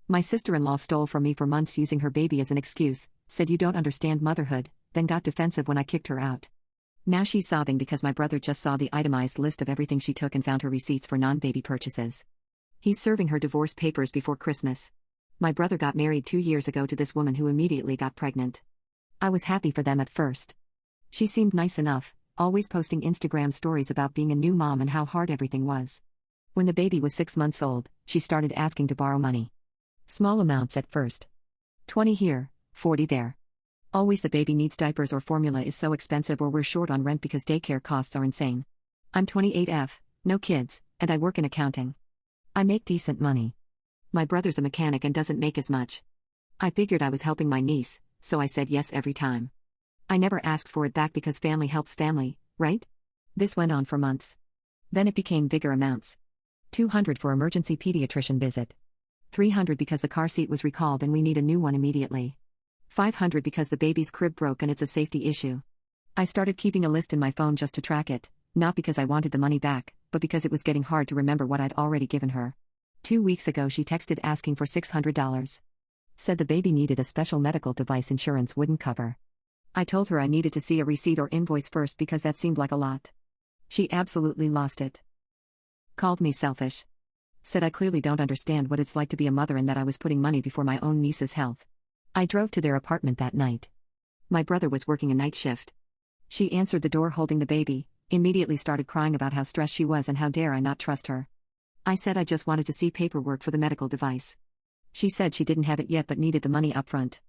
My sister-in-law stole from me for months using her baby as an excuse, said you don't understand motherhood, then got defensive when I kicked her out. Now she's sobbing because my brother just saw the itemized list of everything she took and found her receipts for non-baby purchases. He's serving her divorce papers before Christmas. My brother got married 2 years ago to this woman who immediately got pregnant. I was happy for them at first. She seemed nice enough, always posting Instagram stories about being a new mom and how hard everything was. When the baby was 6 months old, she started asking to borrow money. Small amounts at first. 20 here, 40 there. Always the baby needs diapers or formula is so expensive or we're short on rent because daycare costs are insane. I'm 28F, no kids, and I work in accounting. I make decent money. My brother's a mechanic and doesn't make as much. I figured I was helping my niece, so I said yes every time. I never asked for it back because family helps family, right? This went on for months. Then it became bigger amounts. 200 for emergency pediatrician visit. 300 because the car seat was recalled and we need a new one immediately. 500 because the baby's crib broke and it's a safety issue. I started keeping a list in my phone just to track it, not because I wanted the money back, but because it was getting hard to remember what I'd already given her. 2 weeks ago she texted asking for $600. Said the baby needed a special medical device insurance wouldn't cover. I told her I needed to see a receipt or invoice first because that seemed like a lot. She absolutely lost it. Called me selfish. Said I clearly don't understand what it's like to be a mother and that I was putting money before my own niece's health. I drove to their apartment that night. My brother was working a night shift. She answered the door holding the baby, immediately started crying about how stressed she was and how dare I not trust her. I said I just wanted to see paperwork for the medical device. She said she didn't have it yet but needed the money upfront.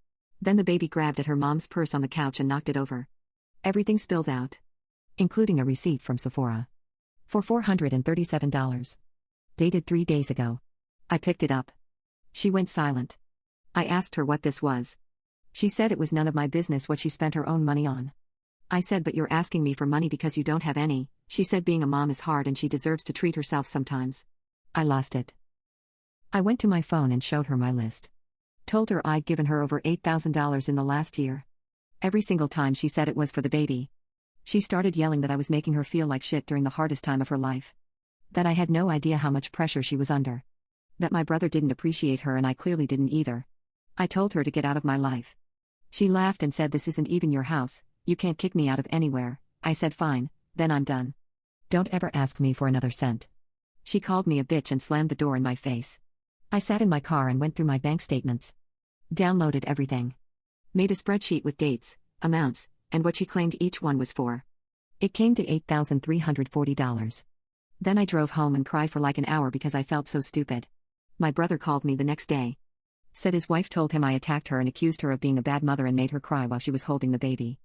Then the baby grabbed at her mom's purse on the couch and knocked it over. Everything spilled out. Including a receipt from Sephora. For $437. Dated 3 days ago. I picked it up. She went silent. I asked her what this was. She said it was none of my business what she spent her own money on. I said but you're asking me for money because you don't have any. She said being a mom is hard and she deserves to treat herself sometimes. I lost it. I went to my phone and showed her my list. Told her I'd given her over $8,000 in the last year. Every single time she said it was for the baby. She started yelling that I was making her feel like shit during the hardest time of her life. That I had no idea how much pressure she was under. That my brother didn't appreciate her and I clearly didn't either. I told her to get out of my life. She laughed and said this isn't even your house, you can't kick me out of anywhere. I said fine, then I'm done. Don't ever ask me for another cent. She called me a bitch and slammed the door in my face. I sat in my car and went through my bank statements. Downloaded everything. Made a spreadsheet with dates, amounts, and what she claimed each one was for. It came to $8,340. Then I drove home and cried for like an hour because I felt so stupid. My brother called me the next day. Said his wife told him I attacked her and accused her of being a bad mother and made her cry while she was holding the baby.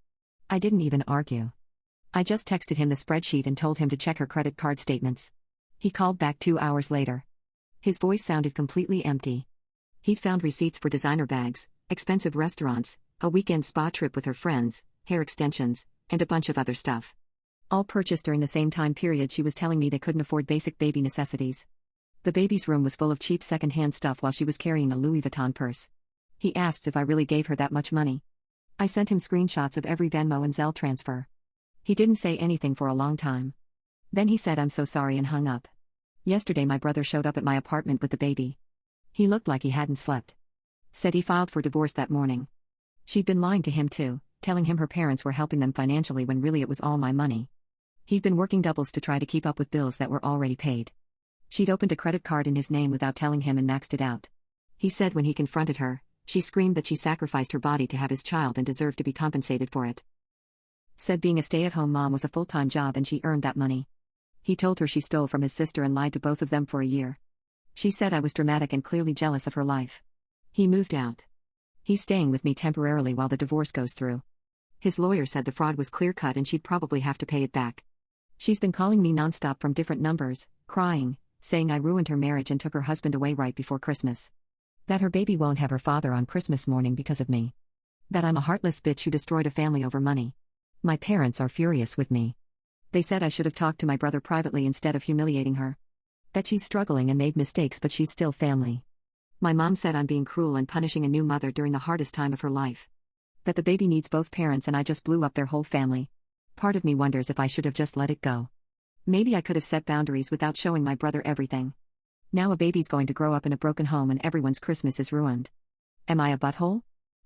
I didn't even argue. I just texted him the spreadsheet and told him to check her credit card statements. He called back 2 hours later. His voice sounded completely empty. He'd found receipts for designer bags, expensive restaurants, a weekend spa trip with her friends, hair extensions, and a bunch of other stuff. All purchased during the same time period she was telling me they couldn't afford basic baby necessities. The baby's room was full of cheap second-hand stuff while she was carrying a Louis Vuitton purse. He asked if I really gave her that much money. I sent him screenshots of every Venmo and Zelle transfer. He didn't say anything for a long time. Then he said I'm so sorry and hung up. Yesterday my brother showed up at my apartment with the baby. He looked like he hadn't slept. Said he filed for divorce that morning. She'd been lying to him too, telling him her parents were helping them financially when really it was all my money. He'd been working doubles to try to keep up with bills that were already paid. She'd opened a credit card in his name without telling him and maxed it out. He said when he confronted her, she screamed that she sacrificed her body to have his child and deserved to be compensated for it. Said being a stay-at-home mom was a full-time job and she earned that money. He told her she stole from his sister and lied to both of them for a year. She said I was dramatic and clearly jealous of her life. He moved out. He's staying with me temporarily while the divorce goes through. His lawyer said the fraud was clear-cut and she'd probably have to pay it back. She's been calling me nonstop from different numbers, crying, saying I ruined her marriage and took her husband away right before Christmas. That her baby won't have her father on Christmas morning because of me. That I'm a heartless bitch who destroyed a family over money. My parents are furious with me. They said I should have talked to my brother privately instead of humiliating her. That she's struggling and made mistakes but she's still family. My mom said I'm being cruel and punishing a new mother during the hardest time of her life. That the baby needs both parents and I just blew up their whole family. Part of me wonders if I should have just let it go. Maybe I could have set boundaries without showing my brother everything. Now a baby's going to grow up in a broken home and everyone's Christmas is ruined. Am I a butthole?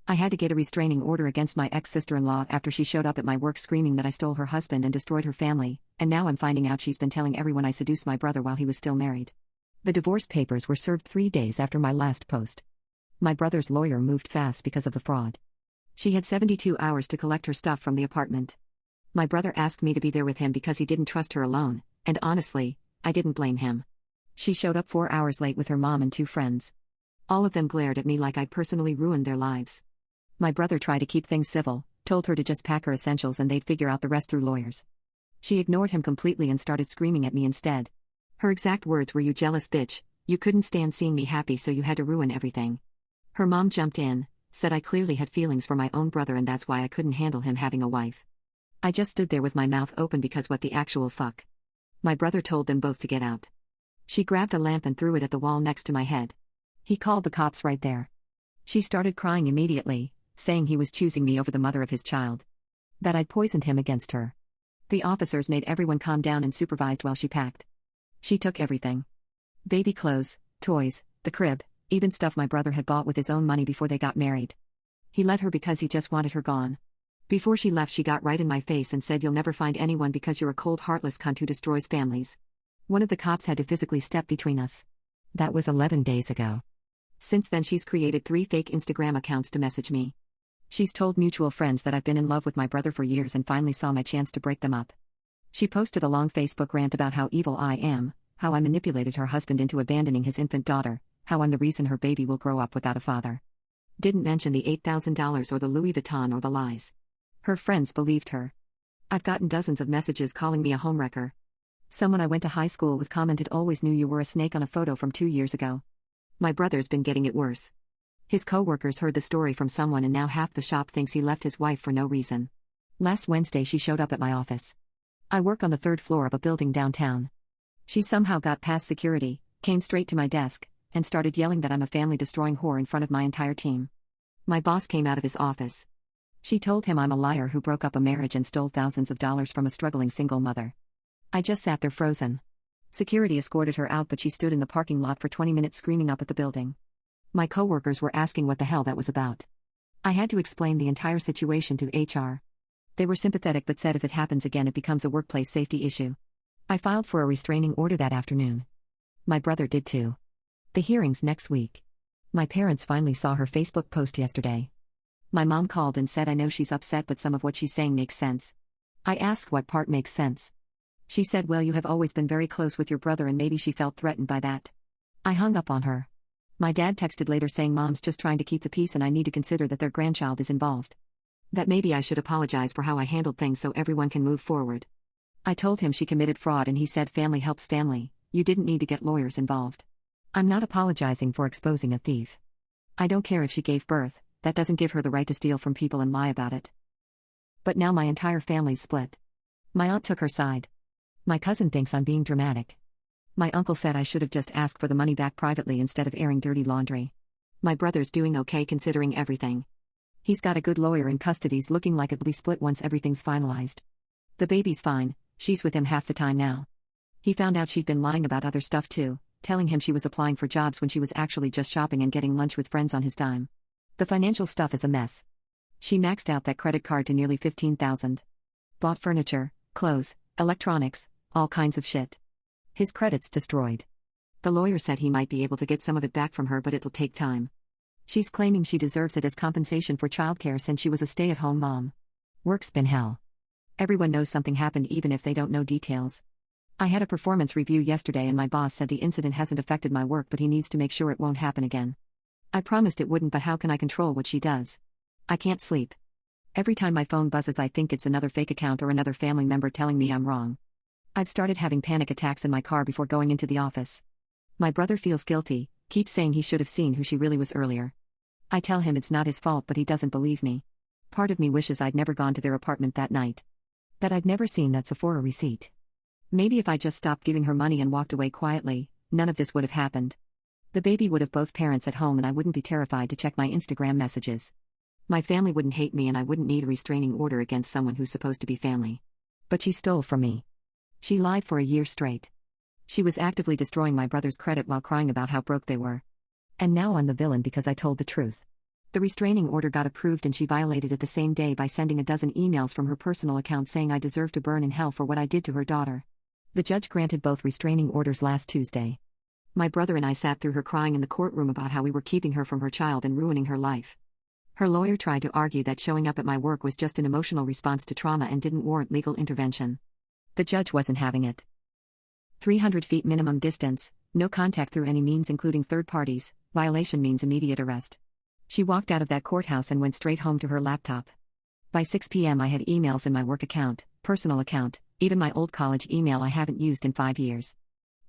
I had to get a restraining order against my ex-sister-in-law after she showed up at my work screaming that I stole her husband and destroyed her family, and now I'm finding out she's been telling everyone I seduced my brother while he was still married. The divorce papers were served 3 days after my last post. My brother's lawyer moved fast because of the fraud. She had 72 hours to collect her stuff from the apartment. My brother asked me to be there with him because he didn't trust her alone, and honestly, I didn't blame him. She showed up 4 hours late with her mom and 2 friends. All of them glared at me like I'd personally ruined their lives. My brother tried to keep things civil, told her to just pack her essentials and they'd figure out the rest through lawyers. She ignored him completely and started screaming at me instead. Her exact words were, "You jealous bitch, you couldn't stand seeing me happy so you had to ruin everything." Her mom jumped in, said I clearly had feelings for my own brother and that's why I couldn't handle him having a wife. I just stood there with my mouth open because what the actual fuck. My brother told them both to get out. She grabbed a lamp and threw it at the wall next to my head. He called the cops right there. She started crying immediately, saying he was choosing me over the mother of his child. That I'd poisoned him against her. The officers made everyone calm down and supervised while she packed. She took everything. Baby clothes, toys, the crib, even stuff my brother had bought with his own money before they got married. He let her because he just wanted her gone. Before she left she got right in my face and said, "You'll never find anyone because you're a cold heartless cunt who destroys families." One of the cops had to physically step between us. That was 11 days ago. Since then she's created 3 fake Instagram accounts to message me. She's told mutual friends that I've been in love with my brother for years and finally saw my chance to break them up. She posted a long Facebook rant about how evil I am, how I manipulated her husband into abandoning his infant daughter, how I'm the reason her baby will grow up without a father. Didn't mention the $8,000 or the Louis Vuitton or the lies. Her friends believed her. I've gotten dozens of messages calling me a homewrecker. Someone I went to high school with commented, "Always knew you were a snake" on a photo from 2 years ago. My brother's been getting it worse. His co-workers heard the story from someone and now half the shop thinks he left his wife for no reason. Last Wednesday she showed up at my office. I work on the 3rd floor of a building downtown. She somehow got past security, came straight to my desk, and started yelling that I'm a family-destroying whore in front of my entire team. My boss came out of his office. She told him I'm a liar who broke up a marriage and stole thousands of dollars from a struggling single mother. I just sat there frozen. Security escorted her out but she stood in the parking lot for 20 minutes screaming up at the building. My coworkers were asking what the hell that was about. I had to explain the entire situation to HR. They were sympathetic but said if it happens again it becomes a workplace safety issue. I filed for a restraining order that afternoon. My brother did too. The hearing's next week. My parents finally saw her Facebook post yesterday. My mom called and said, "I know she's upset but some of what she's saying makes sense." I asked what part makes sense. She said, "Well, you have always been very close with your brother and maybe she felt threatened by that." I hung up on her. My dad texted later saying Mom's just trying to keep the peace and I need to consider that their grandchild is involved. That maybe I should apologize for how I handled things so everyone can move forward. I told him she committed fraud and he said family helps family, you didn't need to get lawyers involved. I'm not apologizing for exposing a thief. I don't care if she gave birth, that doesn't give her the right to steal from people and lie about it. But now my entire family's split. My aunt took her side. My cousin thinks I'm being dramatic. My uncle said I should have just asked for the money back privately instead of airing dirty laundry. My brother's doing okay considering everything. He's got a good lawyer and custody's looking like it'll be split once everything's finalized. The baby's fine, she's with him half the time now. He found out she'd been lying about other stuff too, telling him she was applying for jobs when she was actually just shopping and getting lunch with friends on his dime. The financial stuff is a mess. She maxed out that credit card to nearly $15,000. Bought furniture, clothes, electronics, all kinds of shit. His credit's destroyed. The lawyer said he might be able to get some of it back from her but it'll take time. She's claiming she deserves it as compensation for childcare since she was a stay-at-home mom. Work's been hell. Everyone knows something happened even if they don't know details. I had a performance review yesterday and my boss said the incident hasn't affected my work but he needs to make sure it won't happen again. I promised it wouldn't but how can I control what she does? I can't sleep. Every time my phone buzzes I think it's another fake account or another family member telling me I'm wrong. I've started having panic attacks in my car before going into the office. My brother feels guilty, keeps saying he should have seen who she really was earlier. I tell him it's not his fault but he doesn't believe me. Part of me wishes I'd never gone to their apartment that night. That I'd never seen that Sephora receipt. Maybe if I just stopped giving her money and walked away quietly, none of this would have happened. The baby would have both parents at home and I wouldn't be terrified to check my Instagram messages. My family wouldn't hate me and I wouldn't need a restraining order against someone who's supposed to be family. But she stole from me. She lied for a year straight. She was actively destroying my brother's credit while crying about how broke they were. And now I'm the villain because I told the truth. The restraining order got approved and she violated it the same day by sending a dozen emails from her personal account saying I deserve to burn in hell for what I did to her daughter. The judge granted both restraining orders last Tuesday. My brother and I sat through her crying in the courtroom about how we were keeping her from her child and ruining her life. Her lawyer tried to argue that showing up at my work was just an emotional response to trauma and didn't warrant legal intervention. The judge wasn't having it. 300 feet minimum distance, no contact through any means including third parties, violation means immediate arrest. She walked out of that courthouse and went straight home to her laptop. By 6 p.m. I had emails in my work account, personal account, even my old college email I haven't used in 5 years.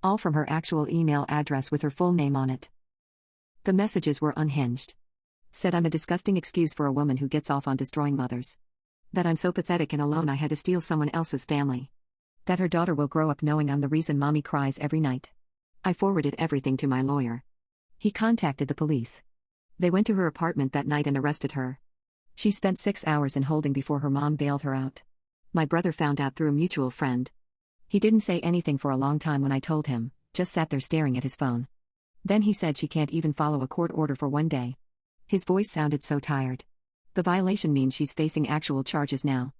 All from her actual email address with her full name on it. The messages were unhinged. Said I'm a disgusting excuse for a woman who gets off on destroying mothers. That I'm so pathetic and alone I had to steal someone else's family. That her daughter will grow up knowing I'm the reason mommy cries every night. I forwarded everything to my lawyer. He contacted the police. They went to her apartment that night and arrested her. She spent 6 hours in holding before her mom bailed her out. My brother found out through a mutual friend. He didn't say anything for a long time when I told him, just sat there staring at his phone. Then he said she can't even follow a court order for one day. His voice sounded so tired. The violation means she's facing actual charges now.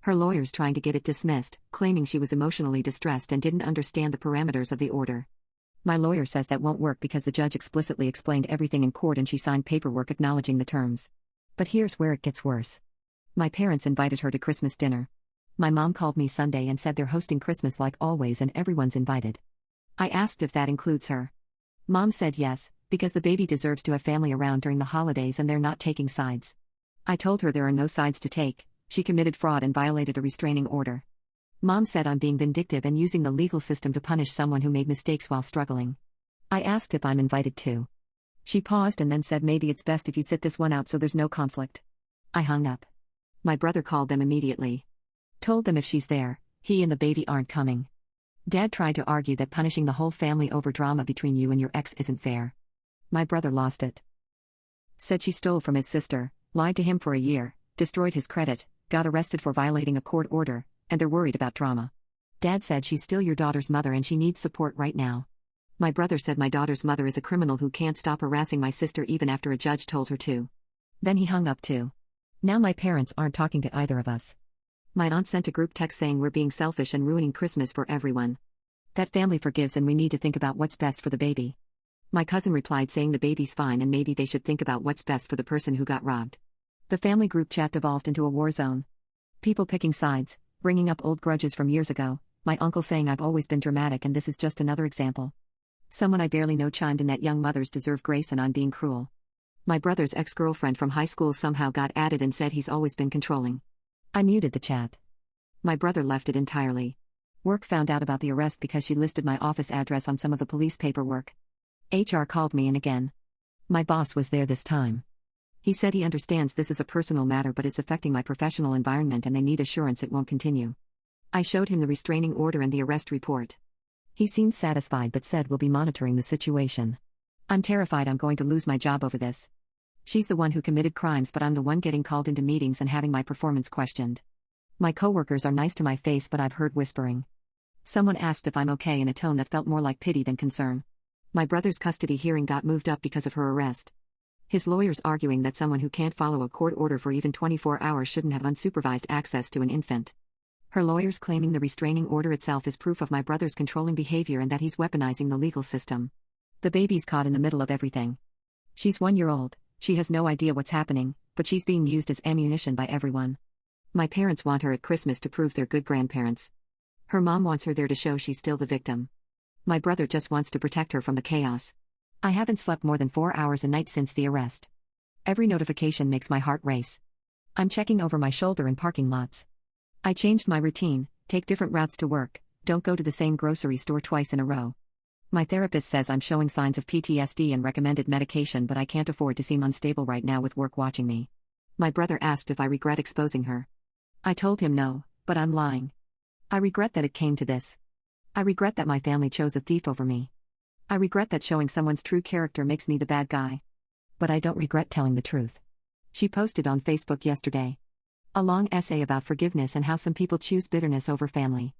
Her lawyer's trying to get it dismissed, claiming she was emotionally distressed and didn't understand the parameters of the order. My lawyer says that won't work because the judge explicitly explained everything in court and she signed paperwork acknowledging the terms. But here's where it gets worse. My parents invited her to Christmas dinner. My mom called me Sunday and said they're hosting Christmas like always and everyone's invited. I asked if that includes her. Mom said yes, because the baby deserves to have family around during the holidays and they're not taking sides. I told her there are no sides to take, she committed fraud and violated a restraining order. Mom said I'm being vindictive and using the legal system to punish someone who made mistakes while struggling. I asked if I'm invited too. She paused and then said maybe it's best if you sit this one out so there's no conflict. I hung up. My brother called them immediately. Told them if she's there, he and the baby aren't coming. Dad tried to argue that punishing the whole family over drama between you and your ex isn't fair. My brother lost it. Said she stole from his sister, lied to him for a year, destroyed his credit, got arrested for violating a court order, and they're worried about drama. Dad said she's still your daughter's mother and she needs support right now. My brother said my daughter's mother is a criminal who can't stop harassing my sister even after a judge told her to. Then he hung up too. Now my parents aren't talking to either of us. My aunt sent a group text saying we're being selfish and ruining Christmas for everyone. That family forgives and we need to think about what's best for the baby. My cousin replied saying the baby's fine and maybe they should think about what's best for the person who got robbed. The family group chat devolved into a war zone. People picking sides, bringing up old grudges from years ago, my uncle saying I've always been dramatic and this is just another example. Someone I barely know chimed in that young mothers deserve grace and I'm being cruel. My brother's ex-girlfriend from high school somehow got added and said he's always been controlling. I muted the chat. My brother left it entirely. Work found out about the arrest because she listed my office address on some of the police paperwork. HR called me in again. My boss was there this time. He said he understands this is a personal matter but it's affecting my professional environment and they need assurance it won't continue. I showed him the restraining order and the arrest report. He seemed satisfied but said we'll be monitoring the situation. I'm terrified I'm going to lose my job over this. She's the one who committed crimes but I'm the one getting called into meetings and having my performance questioned. My coworkers are nice to my face but I've heard whispering. Someone asked if I'm okay in a tone that felt more like pity than concern. My brother's custody hearing got moved up because of her arrest. His lawyer's arguing that someone who can't follow a court order for even 24 hours shouldn't have unsupervised access to an infant. Her lawyer's claiming the restraining order itself is proof of my brother's controlling behavior and that he's weaponizing the legal system. The baby's caught in the middle of everything. She's 1 year old, she has no idea what's happening, but she's being used as ammunition by everyone. My parents want her at Christmas to prove they're good grandparents. Her mom wants her there to show she's still the victim. My brother just wants to protect her from the chaos. I haven't slept more than 4 hours a night since the arrest. Every notification makes my heart race. I'm checking over my shoulder in parking lots. I changed my routine, take different routes to work, don't go to the same grocery store twice in a row. My therapist says I'm showing signs of PTSD and recommended medication but I can't afford to seem unstable right now with work watching me. My brother asked if I regret exposing her. I told him no, but I'm lying. I regret that it came to this. I regret that my family chose a thief over me. I regret that showing someone's true character makes me the bad guy. But I don't regret telling the truth. She posted on Facebook yesterday. A long essay about forgiveness and how some people choose bitterness over family.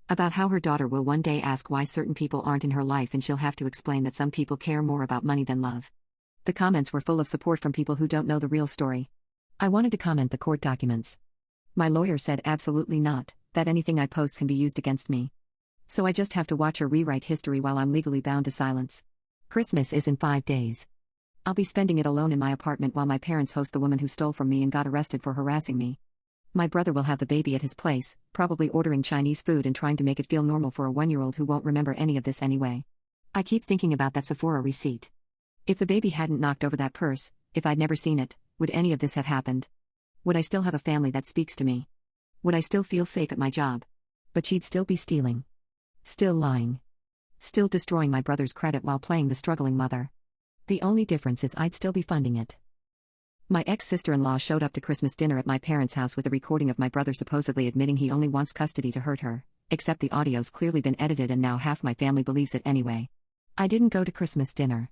About how her daughter will one day ask why certain people aren't in her life and she'll have to explain that some people care more about money than love. The comments were full of support from people who don't know the real story. I wanted to comment the court documents. My lawyer said absolutely not, that anything I post can be used against me. So I just have to watch her rewrite history while I'm legally bound to silence. Christmas is in 5 days. I'll be spending it alone in my apartment while my parents host the woman who stole from me and got arrested for harassing me. My brother will have the baby at his place, probably ordering Chinese food and trying to make it feel normal for a 1-year-old who won't remember any of this anyway. I keep thinking about that Sephora receipt. If the baby hadn't knocked over that purse, if I'd never seen it, would any of this have happened? Would I still have a family that speaks to me? Would I still feel safe at my job? But she'd still be stealing. Still lying. Still destroying my brother's credit while playing the struggling mother. The only difference is I'd still be funding it. My ex-sister-in-law showed up to Christmas dinner at my parents' house with a recording of my brother supposedly admitting he only wants custody to hurt her, except the audio's clearly been edited and now half my family believes it anyway. I didn't go to Christmas dinner.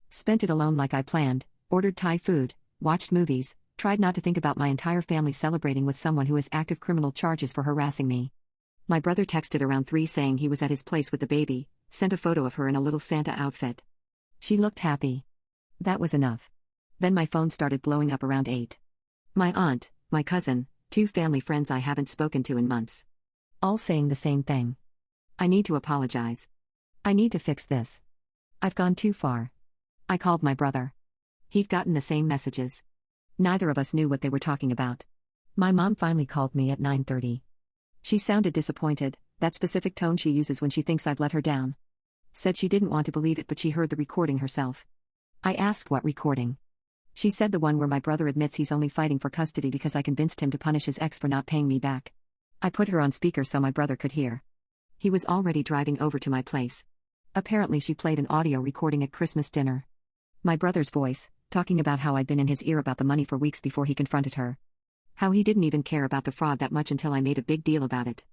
Spent it alone like I planned, ordered Thai food, watched movies, tried not to think about my entire family celebrating with someone who has active criminal charges for harassing me. My brother texted around 3 saying he was at his place with the baby, sent a photo of her in a little Santa outfit. She looked happy. That was enough. Then my phone started blowing up around 8. My aunt, my cousin, 2 family friends I haven't spoken to in months. All saying the same thing. I need to apologize. I need to fix this. I've gone too far. I called my brother. He'd gotten the same messages. Neither of us knew what they were talking about. My mom finally called me at 9:30. She sounded disappointed, that specific tone she uses when she thinks I've let her down. Said she didn't want to believe it but she heard the recording herself. I asked what recording. She said the one where my brother admits he's only fighting for custody because I convinced him to punish his ex for not paying me back. I put her on speaker so my brother could hear. He was already driving over to my place. Apparently she played an audio recording at Christmas dinner. My brother's voice, talking about how I'd been in his ear about the money for weeks before he confronted her. How he didn't even care about the fraud that much until I made a big deal about it.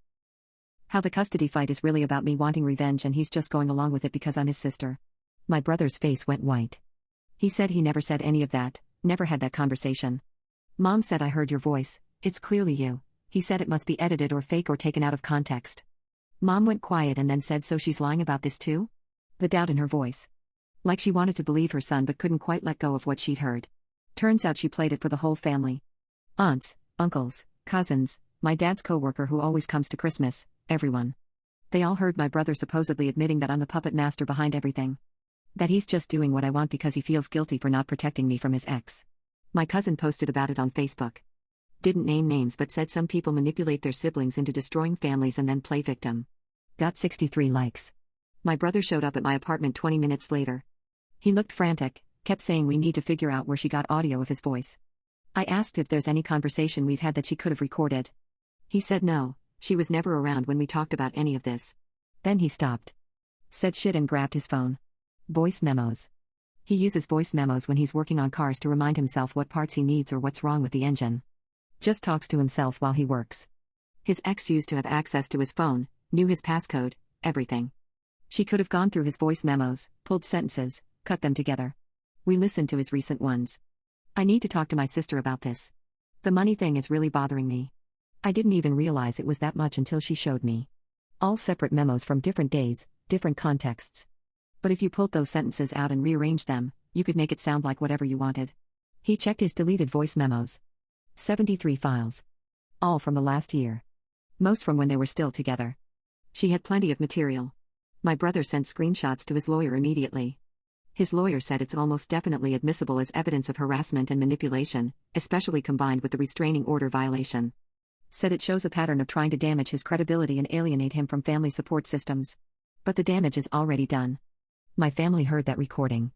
How the custody fight is really about me wanting revenge and he's just going along with it because I'm his sister. My brother's face went white. He said he never said any of that, never had that conversation. Mom said I heard your voice, it's clearly you. He said it must be edited or fake or taken out of context. Mom went quiet and then said so she's lying about this too? The doubt in her voice. Like she wanted to believe her son but couldn't quite let go of what she'd heard. Turns out she played it for the whole family. Aunts, uncles, cousins, my dad's coworker who always comes to Christmas, everyone. They all heard my brother supposedly admitting that I'm the puppet master behind everything. That he's just doing what I want because he feels guilty for not protecting me from his ex. My cousin posted about it on Facebook. Didn't name names but said some people manipulate their siblings into destroying families and then play victim. Got 63 likes. My brother showed up at my apartment 20 minutes later. He looked frantic, kept saying we need to figure out where she got audio of his voice. I asked if there's any conversation we've had that she could have recorded. He said no, she was never around when we talked about any of this. Then he stopped. Said shit and grabbed his phone. Voice memos. He uses voice memos when he's working on cars to remind himself what parts he needs or what's wrong with the engine. Just talks to himself while he works. His ex used to have access to his phone, knew his passcode, everything. She could have gone through his voice memos, pulled sentences, cut them together. We listened to his recent ones. I need to talk to my sister about this. The money thing is really bothering me. I didn't even realize it was that much until she showed me. All separate memos from different days, different contexts. But if you pulled those sentences out and rearranged them, you could make it sound like whatever you wanted. He checked his deleted voice memos. 73 files. All from the last year. Most from when they were still together. She had plenty of material. My brother sent screenshots to his lawyer immediately. His lawyer said it's almost definitely admissible as evidence of harassment and manipulation, especially combined with the restraining order violation. Said it shows a pattern of trying to damage his credibility and alienate him from family support systems. But the damage is already done. My family heard that recording.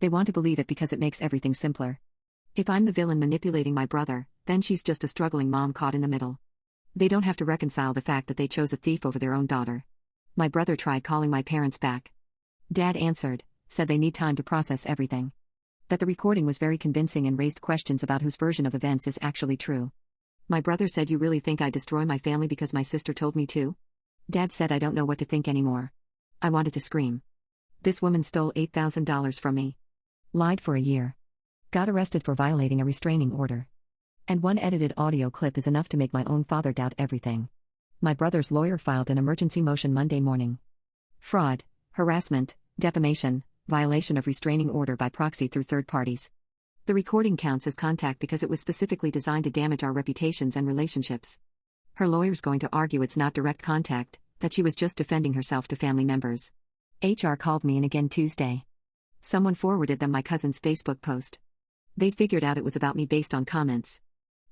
They want to believe it because it makes everything simpler. If I'm the villain manipulating my brother, then she's just a struggling mom caught in the middle. They don't have to reconcile the fact that they chose a thief over their own daughter. My brother tried calling my parents back. Dad answered, said they need time to process everything. That the recording was very convincing and raised questions about whose version of events is actually true. My brother said, "You really think I'd destroy my family because my sister told me to?" Dad said, "I don't know what to think anymore." I wanted to scream. This woman stole $8,000 from me. Lied for a year. Got arrested for violating a restraining order. And one edited audio clip is enough to make my own father doubt everything. My brother's lawyer filed an emergency motion Monday morning. Fraud, harassment, defamation, violation of restraining order by proxy through third parties. The recording counts as contact because it was specifically designed to damage our reputations and relationships. Her lawyer's going to argue it's not direct contact, that she was just defending herself to family members. HR called me in again Tuesday. Someone forwarded them my cousin's Facebook post. They'd figured out it was about me based on comments.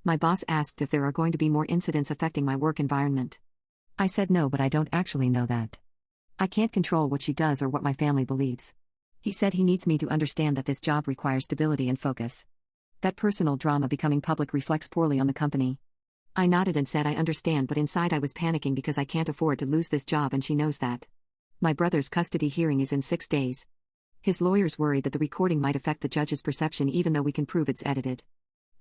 My boss asked if there are going to be more incidents affecting my work environment. I said no, but I don't actually know that. I can't control what she does or what my family believes. He said he needs me to understand that this job requires stability and focus. That personal drama becoming public reflects poorly on the company. I nodded and said I understand, but inside I was panicking because I can't afford to lose this job and she knows that. My brother's custody hearing is in 6 days. His lawyer's worried that the recording might affect the judge's perception even though we can prove it's edited.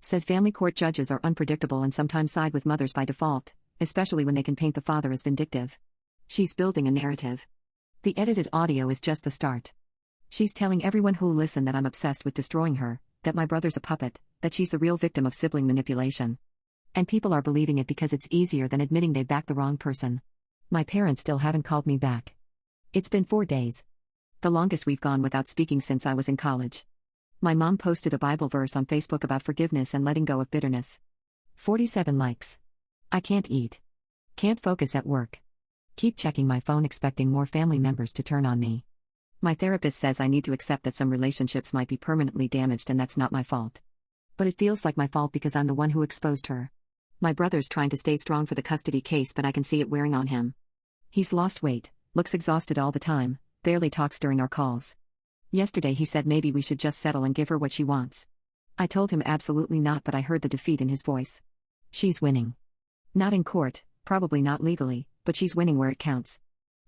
Said family court judges are unpredictable and sometimes side with mothers by default, especially when they can paint the father as vindictive. She's building a narrative. The edited audio is just the start. She's telling everyone who'll listen that I'm obsessed with destroying her, that my brother's a puppet, that she's the real victim of sibling manipulation. And people are believing it because it's easier than admitting they backed the wrong person. My parents still haven't called me back. It's been 4 days. The longest we've gone without speaking since I was in college. My mom posted a Bible verse on Facebook about forgiveness and letting go of bitterness. 47 likes. I can't eat. Can't focus at work. Keep checking my phone expecting more family members to turn on me. My therapist says I need to accept that some relationships might be permanently damaged and that's not my fault. But it feels like my fault because I'm the one who exposed her. My brother's trying to stay strong for the custody case, but I can see it wearing on him. He's lost weight, looks exhausted all the time, barely talks during our calls. Yesterday he said maybe we should just settle and give her what she wants. I told him absolutely not, but I heard the defeat in his voice. She's winning. Not in court, probably not legally, but she's winning where it counts.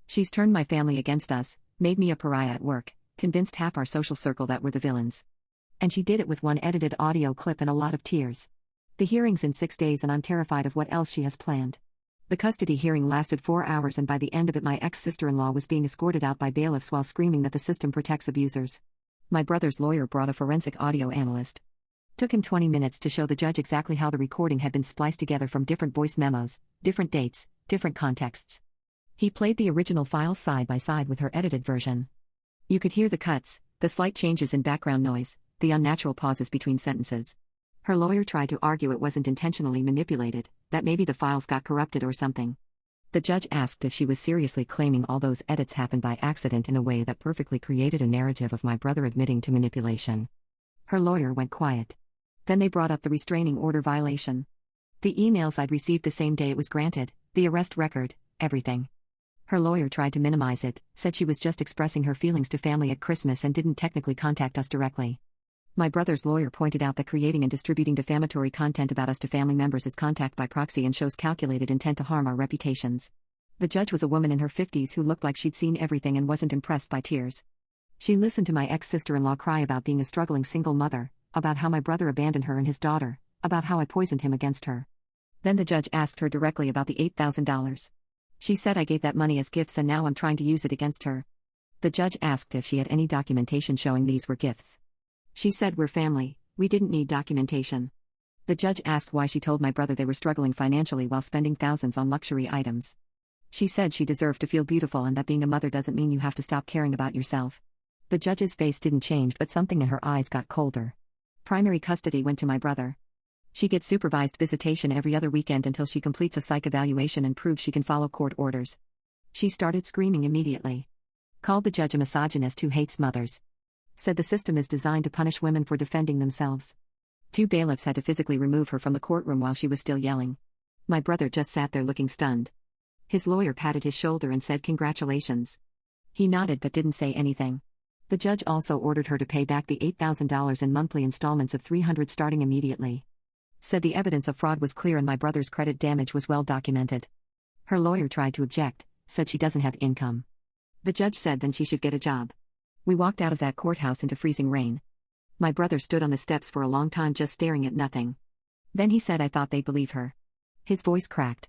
She's turned my family against us, made me a pariah at work, convinced half our social circle that we're the villains. And she did it with one edited audio clip and a lot of tears. The hearing's in 6 days and I'm terrified of what else she has planned. The custody hearing lasted 4 hours and by the end of it my ex-sister-in-law was being escorted out by bailiffs while screaming that the system protects abusers. My brother's lawyer brought a forensic audio analyst. Took him 20 minutes to show the judge exactly how the recording had been spliced together from different voice memos, different dates, different contexts. He played the original files side by side with her edited version. You could hear the cuts, the slight changes in background noise, the unnatural pauses between sentences. Her lawyer tried to argue it wasn't intentionally manipulated, that maybe the files got corrupted or something. The judge asked if she was seriously claiming all those edits happened by accident in a way that perfectly created a narrative of my brother admitting to manipulation. Her lawyer went quiet. Then they brought up the restraining order violation. The emails I'd received the same day it was granted, the arrest record, everything. Her lawyer tried to minimize it, said she was just expressing her feelings to family at Christmas and didn't technically contact us directly. My brother's lawyer pointed out that creating and distributing defamatory content about us to family members is contact by proxy and shows calculated intent to harm our reputations. The judge was a woman in her 50s who looked like she'd seen everything and wasn't impressed by tears. She listened to my ex-sister-in-law cry about being a struggling single mother, about how my brother abandoned her and his daughter, about how I poisoned him against her. Then the judge asked her directly about the $8,000. She said I gave that money as gifts and now I'm trying to use it against her. The judge asked if she had any documentation showing these were gifts. She said we're family, we didn't need documentation. The judge asked why she told my brother they were struggling financially while spending thousands on luxury items. She said she deserved to feel beautiful and that being a mother doesn't mean you have to stop caring about yourself. The judge's face didn't change but something in her eyes got colder. Primary custody went to my brother. She gets supervised visitation every other weekend until she completes a psych evaluation and proves she can follow court orders. She started screaming immediately. Called the judge a misogynist who hates mothers. Said the system is designed to punish women for defending themselves. 2 bailiffs had to physically remove her from the courtroom while she was still yelling. My brother just sat there looking stunned. His lawyer patted his shoulder and said congratulations. He nodded but didn't say anything. The judge also ordered her to pay back the $8,000 in monthly installments of $300 starting immediately. Said the evidence of fraud was clear and my brother's credit damage was well documented. Her lawyer tried to object, said she doesn't have income. The judge said then she should get a job. We walked out of that courthouse into freezing rain. My brother stood on the steps for a long time just staring at nothing. Then he said I thought they'd believe her. His voice cracked.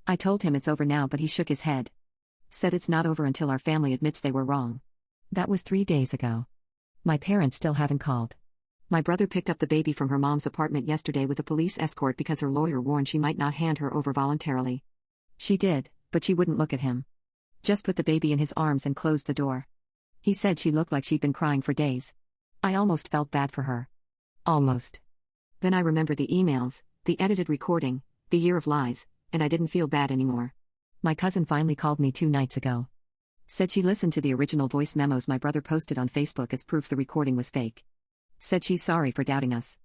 I told him it's over now but he shook his head. Said it's not over until our family admits they were wrong. That was 3 days ago. My parents still haven't called. My brother picked up the baby from her mom's apartment yesterday with a police escort because her lawyer warned she might not hand her over voluntarily. She did, but she wouldn't look at him. Just put the baby in his arms and closed the door. He said she looked like she'd been crying for days. I almost felt bad for her. Almost. Then I remembered the emails, the edited recording, the year of lies, and I didn't feel bad anymore. My cousin finally called me 2 nights ago. Said she listened to the original voice memos my brother posted on Facebook as proof the recording was fake. Said she's sorry for doubting us.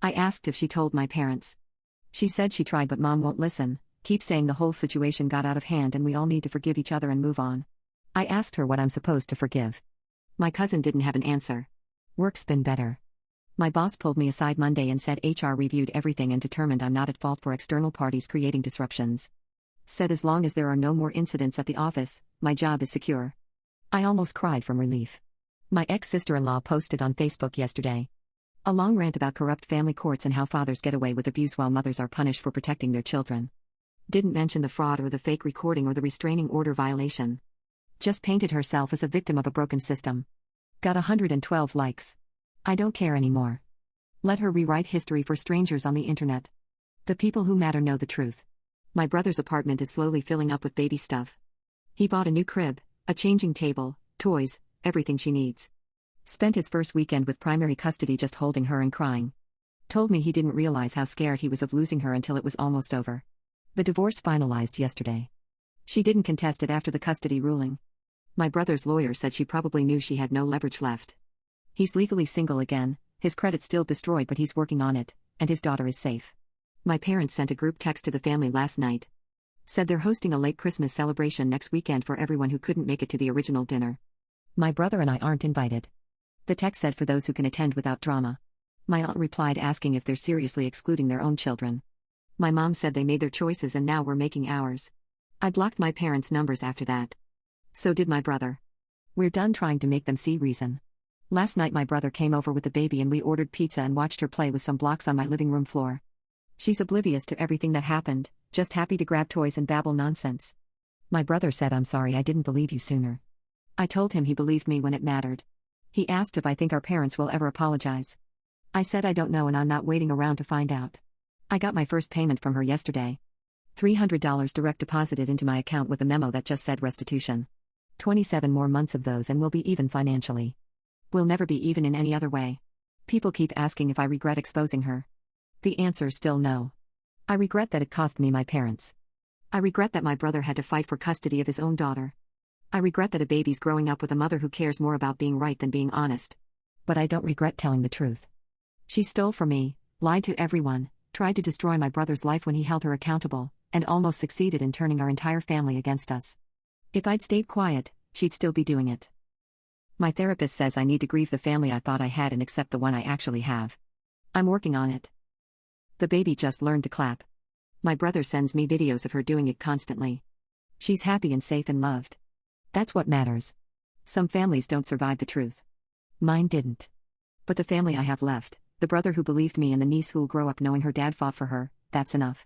I asked if she told my parents. She said she tried but Mom won't listen, keeps saying the whole situation got out of hand and we all need to forgive each other and move on. I asked her what I'm supposed to forgive. My cousin didn't have an answer. Work's been better. My boss pulled me aside Monday and said HR reviewed everything and determined I'm not at fault for external parties creating disruptions. Said as long as there are no more incidents at the office, my job is secure. I almost cried from relief. My ex-sister-in-law posted on Facebook yesterday a long rant about corrupt family courts and how fathers get away with abuse while mothers are punished for protecting their children. Didn't mention the fraud or the fake recording or the restraining order violation. Just painted herself as a victim of a broken system. Got 112 likes. I don't care anymore. Let her rewrite history for strangers on the internet. The people who matter know the truth. My brother's apartment is slowly filling up with baby stuff. He bought a new crib, a changing table, toys, everything she needs. Spent his first weekend with primary custody just holding her and crying. Told me he didn't realize how scared he was of losing her until it was almost over. The divorce finalized yesterday. She didn't contest it after the custody ruling. My brother's lawyer said she probably knew she had no leverage left. He's legally single again, his credit's still destroyed but he's working on it, and his daughter is safe. My parents sent a group text to the family last night. Said they're hosting a late Christmas celebration next weekend for everyone who couldn't make it to the original dinner. My brother and I aren't invited. The text said for those who can attend without drama. My aunt replied asking if they're seriously excluding their own children. My mom said they made their choices and now we're making ours. I blocked my parents' numbers after that. So did my brother. We're done trying to make them see reason. Last night my brother came over with the baby and we ordered pizza and watched her play with some blocks on my living room floor. She's oblivious to everything that happened, just happy to grab toys and babble nonsense. My brother said I'm sorry I didn't believe you sooner. I told him he believed me when it mattered. He asked if I think our parents will ever apologize. I said I don't know and I'm not waiting around to find out. I got my first payment from her yesterday. $300 direct deposited into my account with a memo that just said restitution. 27 more months of those and we'll be even financially. We'll never be even in any other way. People keep asking if I regret exposing her. The answer's still no. I regret that it cost me my parents. I regret that my brother had to fight for custody of his own daughter. I regret that a baby's growing up with a mother who cares more about being right than being honest. But I don't regret telling the truth. She stole from me, lied to everyone, tried to destroy my brother's life when he held her accountable, and almost succeeded in turning our entire family against us. If I'd stayed quiet, she'd still be doing it. My therapist says I need to grieve the family I thought I had and accept the one I actually have. I'm working on it. The baby just learned to clap. My brother sends me videos of her doing it constantly. She's happy and safe and loved. That's what matters. Some families don't survive the truth. Mine didn't. But the family I have left, the brother who believed me and the niece who'll grow up knowing her dad fought for her, that's enough.